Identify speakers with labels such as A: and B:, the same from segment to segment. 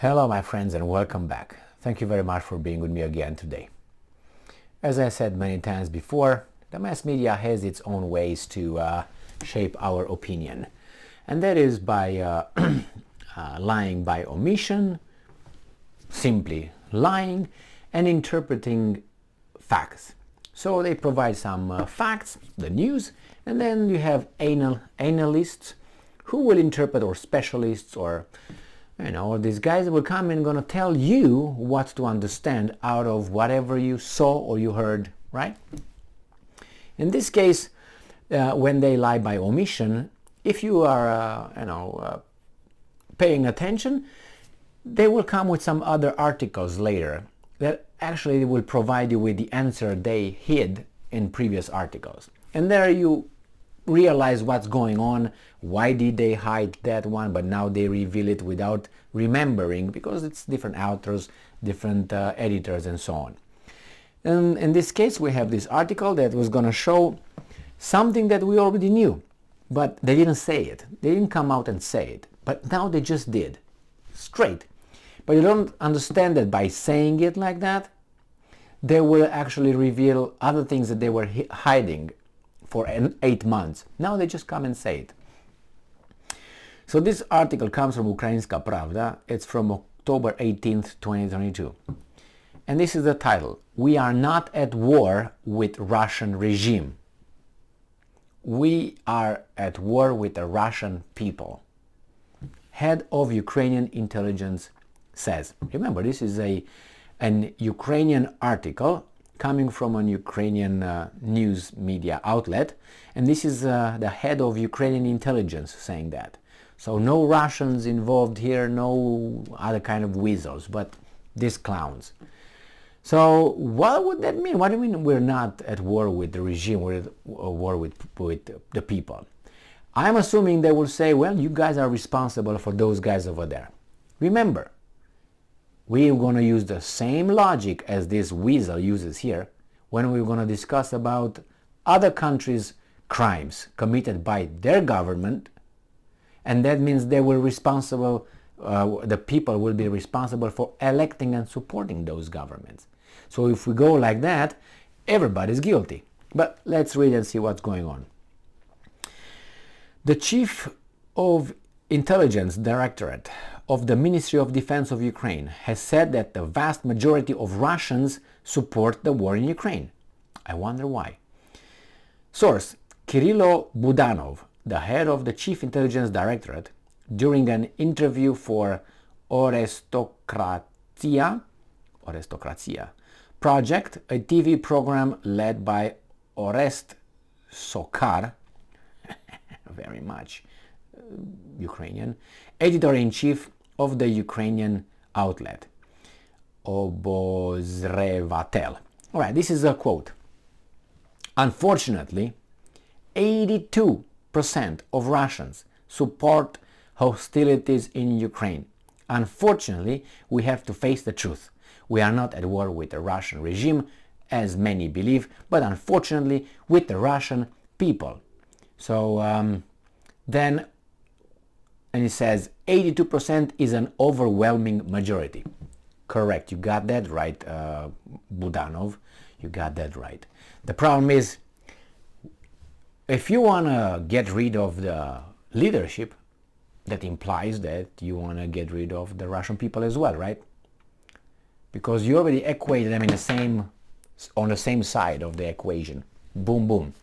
A: Hello my friends and welcome back. Thank you very much for being with me again today. As I said many times before, the mass media has its own ways to shape our opinion. And that is by lying by omission, simply lying, and interpreting facts. So they provide some facts, the news, and then you have analysts who will interpret, or specialists, or these guys will come and gonna tell you what to understand out of whatever you saw or you heard, right? In this case, when they lie by omission, if you are, paying attention, they will come with some other articles later that actually will provide you with the answer they hid in previous articles. And there you realize what's going on, why did they hide that one, but now they reveal it without remembering, because it's different authors, different editors, and so on. And in this case, we have this article that was going to show something that we already knew, but they didn't say it. They didn't come out and say it, but now they just did, straight. But you don't understand that by saying it like that, they will actually reveal other things that they were hiding for 8 months. Now they just come and say it. So this article comes from Ukrainska Pravda. It's from October 18th, 2022. And this is the title: "We are not at war with Russian regime. We are at war with the Russian people." Head of Ukrainian Intelligence says. Remember, this is an Ukrainian article coming from an Ukrainian news media outlet, and this is the head of Ukrainian Intelligence saying that. So no Russians involved here, no other kind of weasels, but these clowns. So what would that mean? What do you mean we're not at war with the regime, we're at war with the people? I'm assuming they will say, well, you guys are responsible for those guys over there. Remember, we're going to use the same logic as this weasel uses here when we're going to discuss about other countries' crimes committed by their government, and that means they will responsible, the people will be responsible for electing and supporting those governments. So if we go like that, everybody's guilty. But let's read and see what's going on. The Chief of Intelligence Directorate of the Ministry of Defense of Ukraine has said that the vast majority of Russians support the war in Ukraine. I wonder why. Source: Kirilo Budanov, the head of the Chief Intelligence Directorate, during an interview for Orestokratia Project, a TV program led by Orest Sokar, very much Ukrainian, editor-in-chief of the Ukrainian outlet, Obozrevatel. All right, this is a quote. Unfortunately, 82% of Russians support hostilities in Ukraine. Unfortunately, we have to face the truth. We are not at war with the Russian regime, as many believe, but unfortunately with the Russian people. So then, and it says 82% is an overwhelming majority. Correct, you got that right, Budanov, you got that right. The problem is, if you want to get rid of the leadership, that implies that you want to get rid of the Russian people as well, right? Because you already equate them on the same side of the equation. Boom, boom.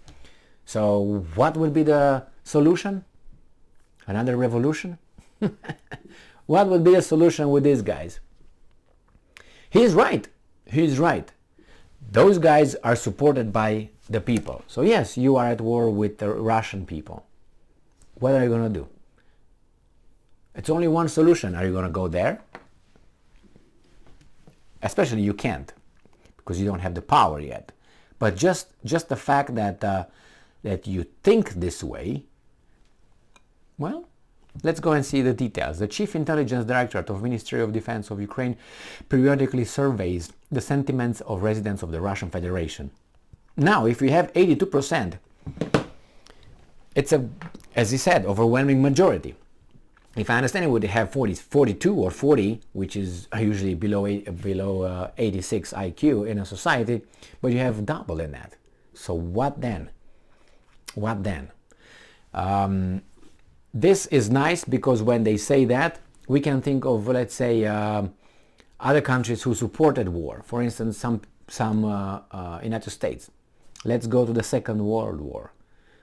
A: So what will be the solution? Another revolution? What will be the solution with these guys? He's right. He's right. Those guys are supported by the people. So yes, you are at war with the Russian people. What are you going to do? It's only one solution. Are you going to go there? Especially you can't, because you don't have the power yet. But just the fact that that you think this way, well, let's go and see the details. The Chief Intelligence Directorate of Ministry of Defense of Ukraine periodically surveys the sentiments of residents of the Russian Federation. Now, if you have 82%, it's a, as he said, overwhelming majority. if I understand it, would have 42 or 40, which is usually below 86 IQ in a society, but you have double in that. So what then? What then? This is nice because when they say that, we can think of, let's say, other countries who supported war. For instance, some United States. Let's go to the Second World War.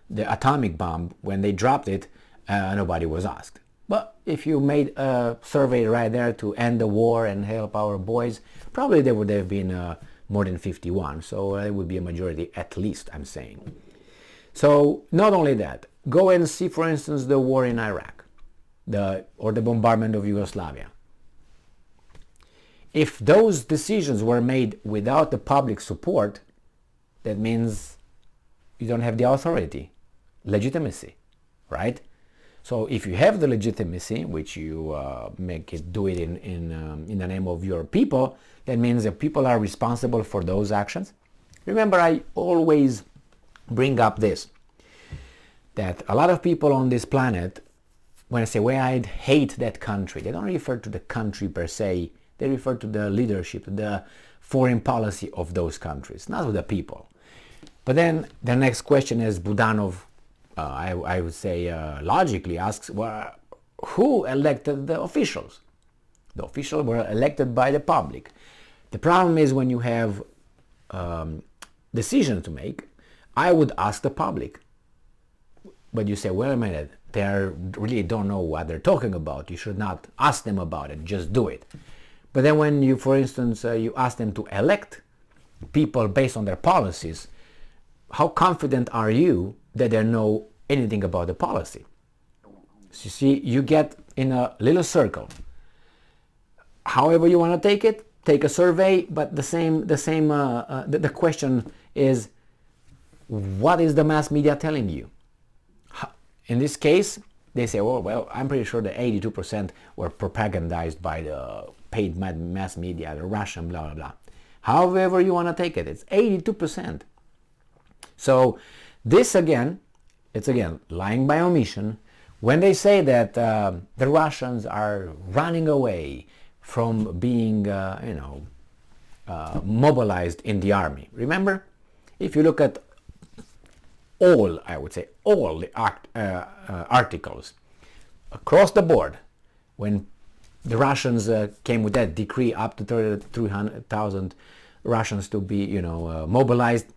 A: The atomic bomb, when they dropped it, nobody was asked. But if you made a survey right there to end the war and help our boys, probably there would have been more than 51. So it would be a majority at least, I'm saying. So not only that, go and see, for instance, the war in Iraq, or the bombardment of Yugoslavia. If those decisions were made without the public support, that means you don't have the authority, legitimacy, right? So if you have the legitimacy, which you do it in the name of your people, that means that people are responsible for those actions. Remember, I always bring up this, that a lot of people on this planet, when I say, well, I hate that country, they don't refer to the country per se, they refer to the leadership, the foreign policy of those countries, not of the people. But then the next question is Budanov, I would say, logically asks, well, who elected the officials? The officials were elected by the public. The problem is when you have decisions to make, I would ask the public. But you say, wait a minute, they really don't know what they're talking about. You should not ask them about it, just do it. But then when you, for instance, you ask them to elect people based on their policies, how confident are you that they know anything about the policy? So you see, you get in a little circle. However you want to take it, take a survey, but the question is, what is the mass media telling you? In this case, they say, oh, well, I'm pretty sure that 82% were propagandized by the paid mass media, the Russian, blah, blah, blah. However you want to take it, it's 82%. So this again, it's again lying by omission. When they say that the Russians are running away from being, mobilized in the army. Remember, if you look at all, I would say, all the articles across the board, when the Russians came with that decree up to 300,000 Russians to be, mobilized,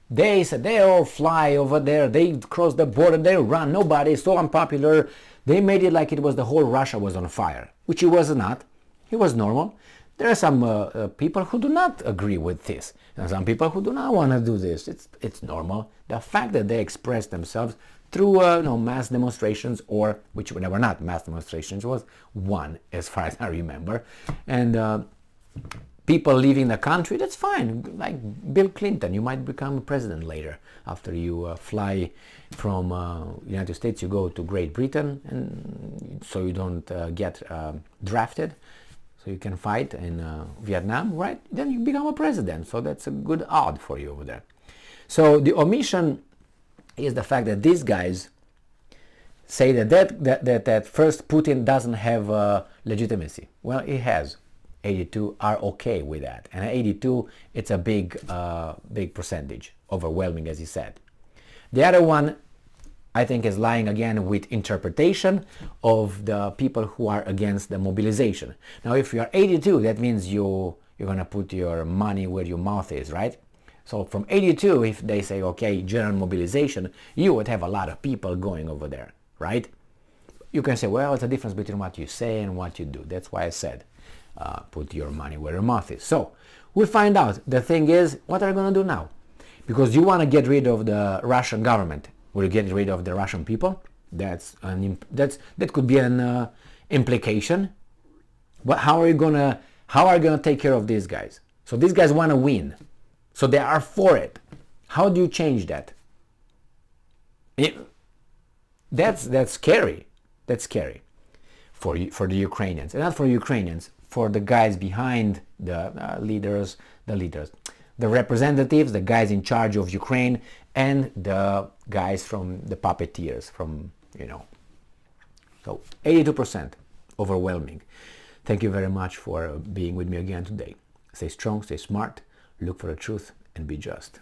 A: they said they all fly over there, they cross the border, they run, nobody is so unpopular. They made it like it was the whole Russia was on fire, which it was not. It was normal. There are some people who do not agree with this, and some people who do not want to do this. It's normal. The fact that they express themselves through mass demonstrations, or which were not mass demonstrations, was one as far as I remember, and people leaving the country, that's fine. Like Bill Clinton, you might become president later after you fly from United States. You go to Great Britain, and so you don't get drafted. So you can fight in Vietnam, right? Then you become a president. So that's a good odd for you over there. So the omission is the fact that these guys say that first Putin doesn't have legitimacy. Well, he has. 82 are okay with that, and 82, it's a big percentage, overwhelming, as he said. The other one, I think, is lying again with interpretation of the people who are against the mobilization. Now, if you are 82, that means you're going to put your money where your mouth is, right? So from 82, if they say, okay, general mobilization, you would have a lot of people going over there, right? You can say, well, it's a difference between what you say and what you do. That's why I said, put your money where your mouth is. So we'll find out. The thing is, what are you going to do now? Because you want to get rid of the Russian government. Will you get rid of the Russian people? That could be an implication. But how are you gonna take care of these guys? So these guys want to win, so they are for it. How do you change that? That's scary. That's scary for the Ukrainians, and not for Ukrainians, for the guys behind the leaders, the representatives, the guys in charge of Ukraine, and the guys from the puppeteers, from So 82%, overwhelming. Thank you very much for being with me again today. Stay strong, stay smart, look for the truth, and be just.